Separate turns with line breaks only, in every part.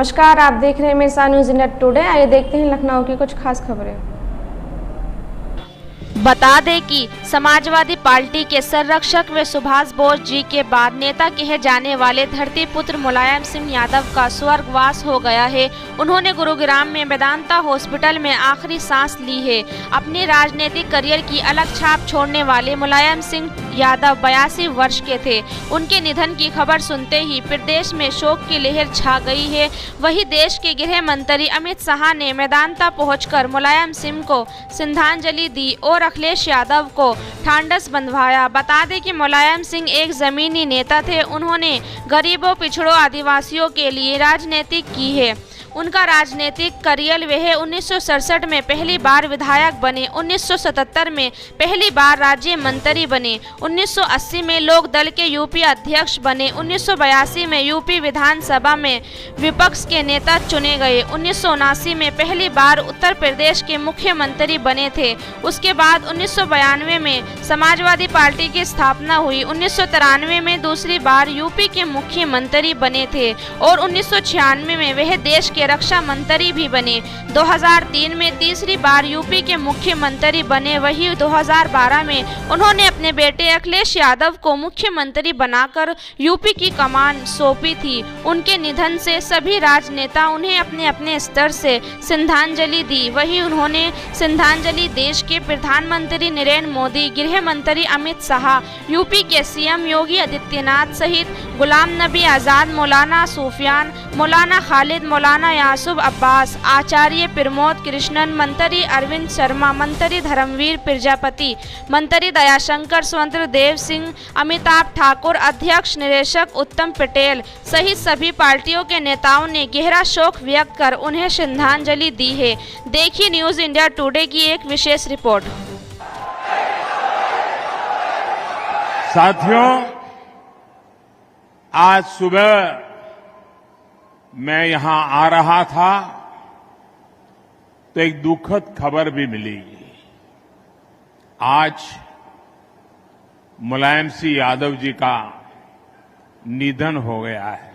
नमस्कार, आप देख रहे हैं मिर्सा न्यूज़ इंडिया टुडे। आइए देखते हैं लखनऊ की कुछ खास खबरें।
बता दें कि समाजवादी पार्टी के संरक्षक व सुभाष बोस जी के बाद नेता कहे जाने वाले धरती पुत्र मुलायम सिंह यादव का स्वर्गवास हो गया है। उन्होंने गुरुग्राम में वेदांता हॉस्पिटल में आखिरी सांस ली है। अपने राजनीतिक करियर की अलग छाप छोड़ने वाले मुलायम सिंह यादव 82 वर्ष के थे। उनके निधन की खबर सुनते ही प्रदेश में शोक की लहर छा गई है। वहीं देश के गृह मंत्री अमित शाह ने वेदांता पहुंचकर मुलायम सिंह को श्रद्धांजलि दी और अखिलेश यादव को ढांढस बंधवाया। बता दें कि मुलायम सिंह एक जमीनी नेता थे। उन्होंने गरीबों, पिछड़ों, आदिवासियों के लिए राजनीति की है। उनका राजनीतिक करियर वह 1967 में पहली बार विधायक बने, 1977 में पहली बार राज्य मंत्री बने, 1980 में लोक दल के यूपी अध्यक्ष बने, 1982 में यूपी विधानसभा में विपक्ष के नेता चुने गए, 1979 में पहली बार उत्तर प्रदेश के मुख्यमंत्री बने थे। उसके बाद 1992 में समाजवादी पार्टी की स्थापना हुई, 1993 में दूसरी बार यूपी के मुख्यमंत्री बने थे और 1996 में वह देश के रक्षा मंत्री भी बने। 2003 में तीसरी बार यूपी के मुख्यमंत्री बने। वही 2012 में उन्होंने अपने बेटे अखिलेश यादव को मुख्यमंत्री बनाकर यूपी की कमान सौंपी थी। उनके निधन से सभी राजनेता उन्हें अपने अपने स्तर से श्रद्धांजलि दी। वही उन्होंने श्रद्धांजलि देश के प्रधानमंत्री नरेंद्र मोदी, गृह मंत्री अमित शाह, यूपी के सीएम योगी आदित्यनाथ सहित गुलाम नबी आजाद, मौलाना सूफियान, मौलाना खालिद, मौलाना यासूब अब्बास, आचार्य प्रमोद कृष्णन, मंत्री अरविंद शर्मा, मंत्री धर्मवीर प्रजापति, मंत्री दयाशंकर, स्वतंत्र देव सिंह, अमिताभ ठाकुर, अध्यक्ष निदेशक उत्तम पटेल सहित सभी पार्टियों के नेताओं ने गहरा शोक व्यक्त कर उन्हें श्रद्धांजलि दी है। देखिए न्यूज़ इंडिया टुडे की एक विशेष रिपोर्ट।
साथियों, आज सुबह मैं यहां आ रहा था तो एक दुखद खबर भी मिली। आज मुलायम सिंह यादव जी का निधन हो गया है।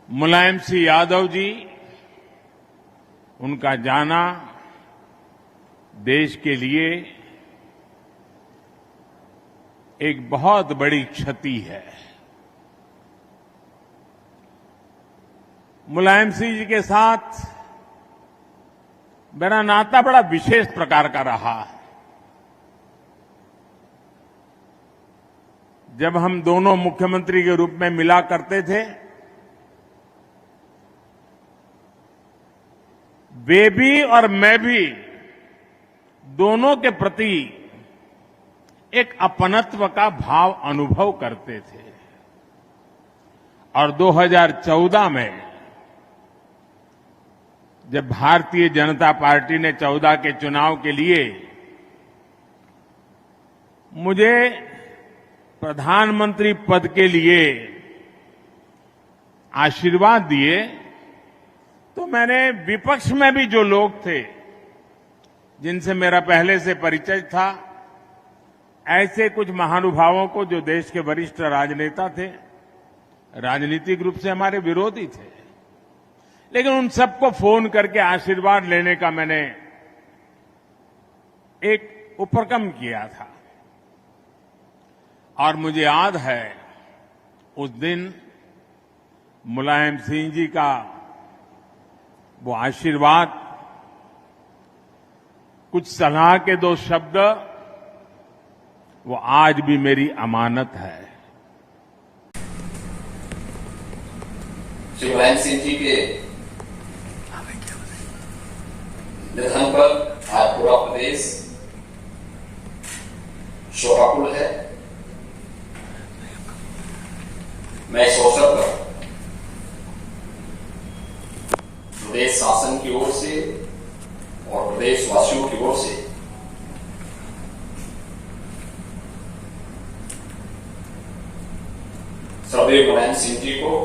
मुलायम सिंह यादव जी, उनका जाना देश के लिए एक बहुत बड़ी क्षति है। मुलायम सिंह जी के साथ मेरा नाता बड़ा विशेष प्रकार का रहा। जब हम दोनों मुख्यमंत्री के रूप में मिला करते थे, वे भी और मैं भी दोनों के प्रति एक अपनत्व का भाव अनुभव करते थे। और 2014 में जब भारतीय जनता पार्टी ने 14 के चुनाव के लिए मुझे प्रधानमंत्री पद के लिए आशीर्वाद दिए, तो मैंने विपक्ष में भी जो लोग थे जिनसे मेरा पहले से परिचय था, ऐसे कुछ महानुभावों को जो देश के वरिष्ठ राजनेता थे, राजनीतिक रूप से हमारे विरोधी थे, लेकिन उन सबको फोन करके आशीर्वाद लेने का मैंने एक उपक्रम किया था। और मुझे याद है उस दिन मुलायम सिंह जी का वो आशीर्वाद, कुछ सलाह के 2 शब्द, वो आज भी मेरी अमानत है।
श्री मुलायम सिंह जी के निधन पर आज पूरा प्रदेश शोकाकुल है। मैं इस अवसर पर प्रदेश शासन की ओर से और प्रदेशवासियों की ओर से श्रद्धेय मुलायम सिंह जी को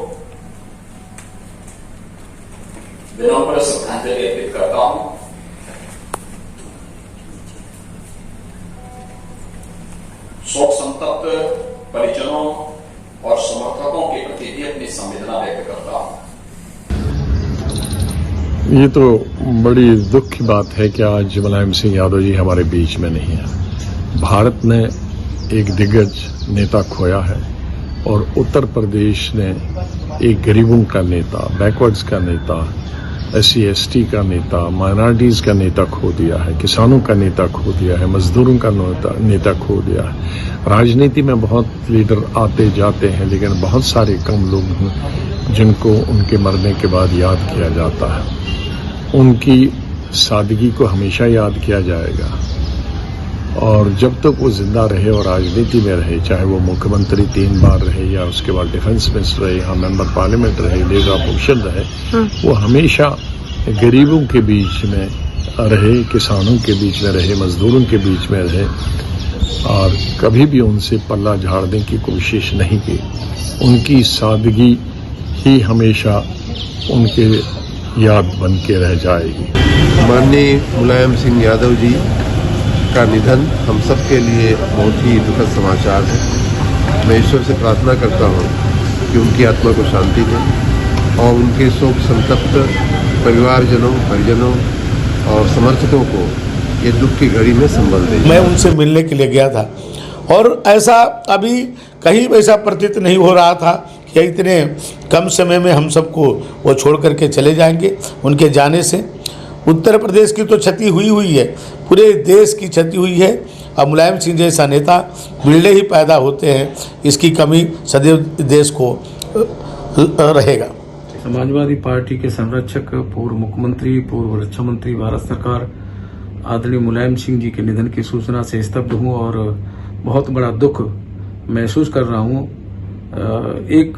विनम्र श्रद्धांजलि अर्पित करता हूं। शोक संतप्त परिजनों और समर्थकों के प्रति भी अपनी संवेदना
ये तो बड़ी दुख की बात है कि आज मुलायम सिंह यादव जी हमारे बीच में नहीं है। भारत ने एक दिग्गज नेता खोया है और उत्तर प्रदेश ने एक गरीबों का नेता, बैकवर्ड्स का नेता, SC/ST का नेता, माइनॉरिटीज का नेता खो दिया है, किसानों का नेता खो दिया है, मजदूरों का नेता खो दिया है। राजनीति में बहुत लीडर आते जाते हैं, लेकिन बहुत सारे कम लोग हैं जिनको उनके मरने के बाद याद किया जाता है। उनकी सादगी को हमेशा याद किया जाएगा और जब तक वो जिंदा रहे और राजनीति में रहे, चाहे वो मुख्यमंत्री 3 बार रहे या उसके बाद डिफेंस मिनिस्टर रहे या मेंबर पार्लियामेंट रहे, लीडर ऑपोजिशन रहे, वो हमेशा गरीबों के बीच में रहे, किसानों के बीच में रहे, मजदूरों के बीच में रहे और कभी भी उनसे पल्ला झाड़ने की कोशिश नहीं की। उनकी सादगी ही हमेशा उनके याद बन के रह जाएगी।
माननीय मुलायम सिंह यादव जी का निधन हम सब के लिए बहुत ही दुखद समाचार है। मैं ईश्वर से प्रार्थना करता हूँ कि उनकी आत्मा को शांति दे और उनके शोक संतप्त परिवारजनों, परिजनों और समर्थकों को ये दुख की घड़ी में संबल दे।
मैं उनसे मिलने के लिए गया था और ऐसा अभी कहीं ऐसा प्रतीत नहीं हो रहा था कि इतने कम समय में हम सबको वो छोड़ करके चले जाएंगे। उनके जाने से उत्तर प्रदेश की तो क्षति हुई है, पूरे देश की क्षति हुई है। अब मुलायम सिंह जैसा नेता मिलने ही पैदा होते हैं, इसकी कमी सदैव देश को रहेगा।
समाजवादी पार्टी के संरक्षक, पूर्व मुख्यमंत्री, पूर्व रक्षा मंत्री भारत सरकार आदरणीय मुलायम सिंह जी के निधन की सूचना से स्तब्ध हूँ और बहुत बड़ा दुख महसूस कर रहा हूँ। एक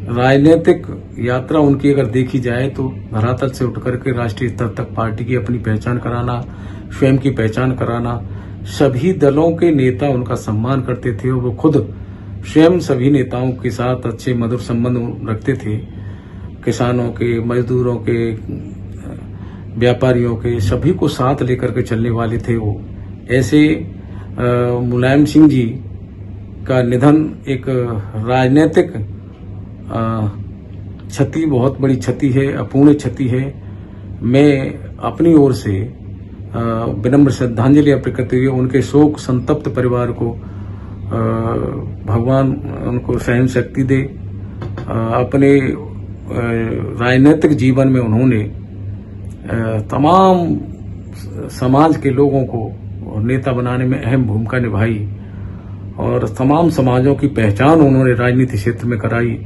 राजनीतिक यात्रा उनकी अगर देखी जाए तो धरातल से उठकर के राष्ट्रीय स्तर तक पार्टी की अपनी पहचान कराना, स्वयं की पहचान कराना, सभी दलों के नेता उनका सम्मान करते थे और वो खुद स्वयं सभी नेताओं के साथ अच्छे मधुर संबंध रखते थे। किसानों के, मजदूरों के, व्यापारियों के, सभी को साथ लेकर के चलने वाले थे वो। ऐसे मुलायम सिंह जी का निधन एक राजनीतिक क्षति, बहुत बड़ी क्षति है, अपूर्ण क्षति है। मैं अपनी ओर से विनम्र श्रद्धांजलि अर्पित करते हुए उनके शोक संतप्त परिवार को भगवान उनको सहन शक्ति दे। अपने राजनीतिक जीवन में उन्होंने तमाम समाज के लोगों को नेता बनाने में अहम भूमिका निभाई और तमाम समाजों की पहचान उन्होंने राजनीति क्षेत्र में कराई।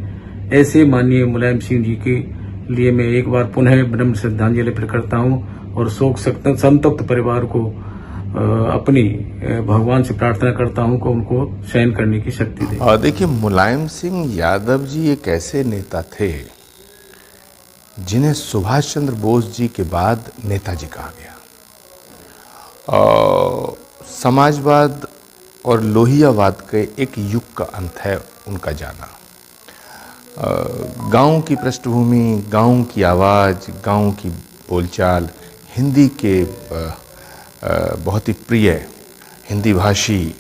ऐसे माननीय मुलायम सिंह जी के लिए मैं एक बार पुनः विनम्र श्रद्धांजलि अर्पित करता हूं और शोक संतप्त परिवार को अपनी भगवान से प्रार्थना करता हूं कि उनको सहन करने की शक्ति दे।
देखिए, मुलायम सिंह यादव जी एक ऐसे नेता थे जिन्हें सुभाष चंद्र बोस जी के बाद नेताजी कहा गया। समाजवाद और लोहियावाद के एक युग का अंत है उनका जाना। गांव की पृष्ठभूमि, गांव की आवाज़, गांव की बोलचाल, हिंदी के बहुत ही प्रिय हिंदी भाषी।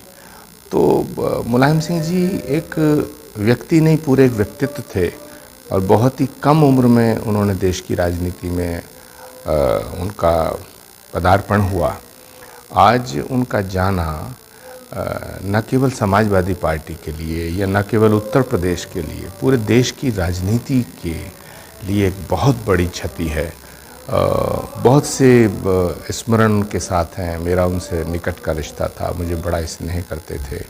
तो मुलायम सिंह जी एक व्यक्ति नहीं, पूरे एक व्यक्तित्व थे और बहुत ही कम उम्र में उन्होंने देश की राजनीति में उनका पदार्पण हुआ। आज उनका जाना न केवल समाजवादी पार्टी के लिए या न केवल उत्तर प्रदेश के लिए, पूरे देश की राजनीति के लिए एक बहुत बड़ी क्षति है। बहुत से स्मरण के साथ हैं, मेरा उनसे निकट का रिश्ता था, मुझे बड़ा स्नेह करते थे।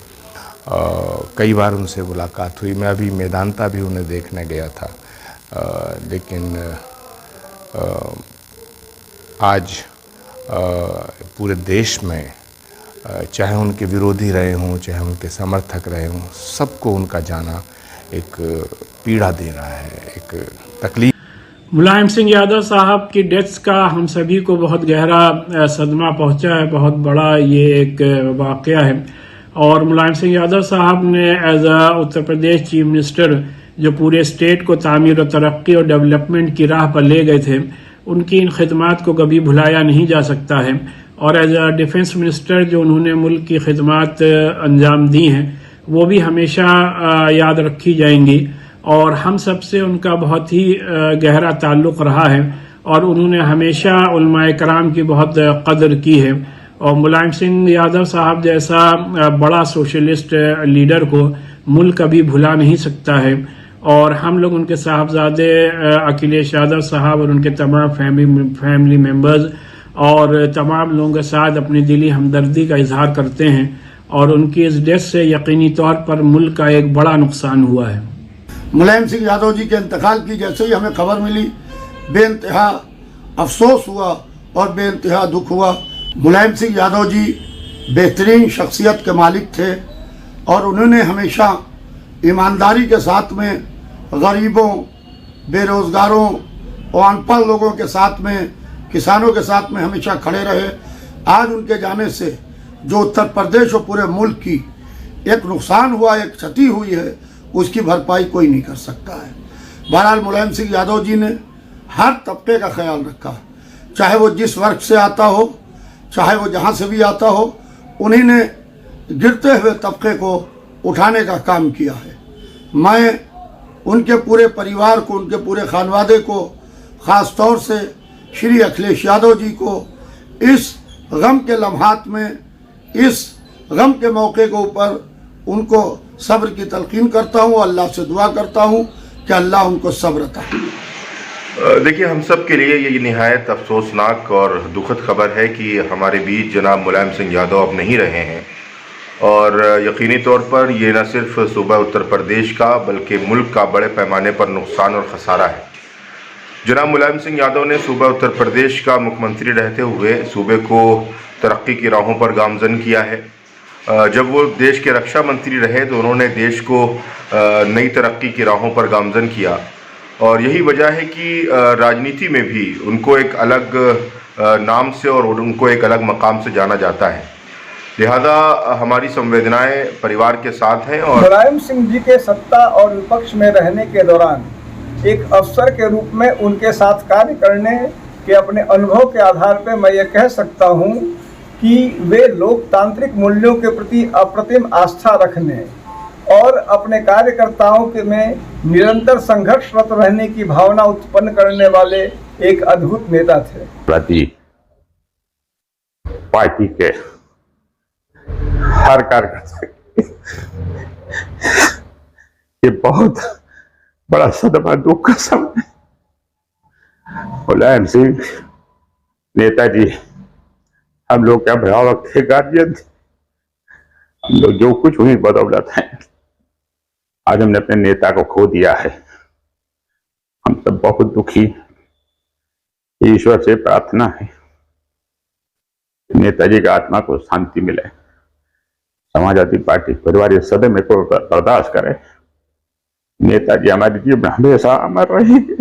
कई बार उनसे मुलाकात हुई, मैं अभी मेदांता भी उन्हें देखने गया था। लेकिन आज पूरे देश में चाहे उनके विरोधी रहे हों, चाहे उनके समर्थक रहे हों, सबको उनका जाना एक पीड़ा दे रहा है, एक तकलीफ।
मुलायम सिंह यादव साहब की डेथ का हम सभी को बहुत गहरा सदमा पहुंचा है, बहुत बड़ा ये एक वाकया है। और मुलायम सिंह यादव साहब ने as a Uttar Pradesh chief minister जो पूरे स्टेट को तामीर और तरक्की और डेवलपमेंट की राह पर ले गए थे, उनकी इन खिदमात को कभी भुलाया नहीं जा सकता है। और एज अ डिफेंस मिनिस्टर जो उन्होंने मुल्क की खिदमात अंजाम दी हैं, वो भी हमेशा याद रखी जाएंगी और हम सब से उनका बहुत ही गहरा ताल्लुक़ रहा है। और उन्होंने हमेशा उलमाए कराम की बहुत कदर की है। और मुलायम सिंह यादव साहब जैसा बड़ा सोशलिस्ट लीडर को मुल्क कभी भुला नहीं सकता है। और हम लोग उनके साहबजादे अखिलेश यादव साहब और उनके तमाम फैमिली मेंबर्स और तमाम लोगों के साथ अपनी दिली हमदर्दी का इजहार करते हैं। और उनकी इस डेथ से यकीनी तौर पर मुल्क का एक बड़ा नुकसान हुआ है।
मुलायम सिंह यादव जी के इंतकाल की जैसे ही हमें खबर मिली, बेइंतहा अफसोस हुआ और बेइंतहा दुख हुआ। मुलायम सिंह यादव जी बेहतरीन शख्सियत के मालिक थे और उन्होंने हमेशा ईमानदारी के साथ में गरीबों, बेरोज़गारों और अनपढ़ लोगों के साथ में, किसानों के साथ में हमेशा खड़े रहे। आज उनके जाने से जो उत्तर प्रदेश और पूरे मुल्क की एक नुकसान हुआ, एक क्षति हुई है, उसकी भरपाई कोई नहीं कर सकता है। बहरहाल मुलायम सिंह यादव जी ने हर तबके का ख्याल रखा, चाहे वो जिस वर्ग से आता हो, चाहे वो जहाँ से भी आता हो, उन्हीं ने गिरते हुए तबके को उठाने का काम किया है। मैं उनके पूरे परिवार को, उनके पूरे खानवादे को, ख़ास तौर से श्री अखिलेश यादव जी को इस गम के लम्हात में, इस गम के मौके के ऊपर उनको सब्र की तलकीन करता हूँ। अल्लाह से दुआ करता हूँ कि अल्लाह उनको सब्र अता करे।
देखिए, हम सब के लिए ये निहायत अफसोसनाक और दुखद खबर है कि हमारे बीच जनाब मुलायम सिंह यादव अब नहीं रहे हैं। और यकीनी तौर पर ये न सिर्फ सूबा उत्तर प्रदेश का बल्कि मुल्क का बड़े पैमाने पर नुकसान और ख़सारा है। जनाब मुलायम सिंह यादव ने सूबा उत्तर प्रदेश का मुख्यमंत्री रहते हुए सूबे को तरक्की की राहों पर गामजन किया है। जब वो देश के रक्षा मंत्री रहे तो उन्होंने देश को नई तरक्की की राहों पर गामजन किया। और यही वजह है कि राजनीति में भी उनको एक अलग नाम से और उनको एक अलग मकाम से जाना जाता है। लिहाजा हमारी संवेदनाएं परिवार के साथ हैं। और
मुलायम सिंह जी के सत्ता और विपक्ष में रहने के दौरान एक अफसर के रूप में उनके साथ कार्य करने के अपने अनुभव के आधार पर मैं ये कह सकता हूँ कि वे लोकतांत्रिक मूल्यों के प्रति अप्रतिम आस्था रखने और अपने कार्यकर्ताओं के में निरंतर संघर्षरत रहने की भावना उत्पन्न करने वाले एक अद्भुत नेता थे।
पार्टी के हर कार्यकर्ता ये बहुत बड़ा सदमा, दुख का समय। मुलायम सिंह नेताजी हम लोग के अभिभावक थे, गार्जियन थे। हम लोग जो कुछ हुई बदौलत है, आज हमने अपने नेता को खो दिया है। हम सब बहुत दुखी। ईश्वर से प्रार्थना है नेताजी की आत्मा को शांति मिले। समाजवादी पार्टी परिवार इस सदमे को बर्दाश्त करे। नेताजी हमारे जीवन में हमेशा अमर रहेंगे।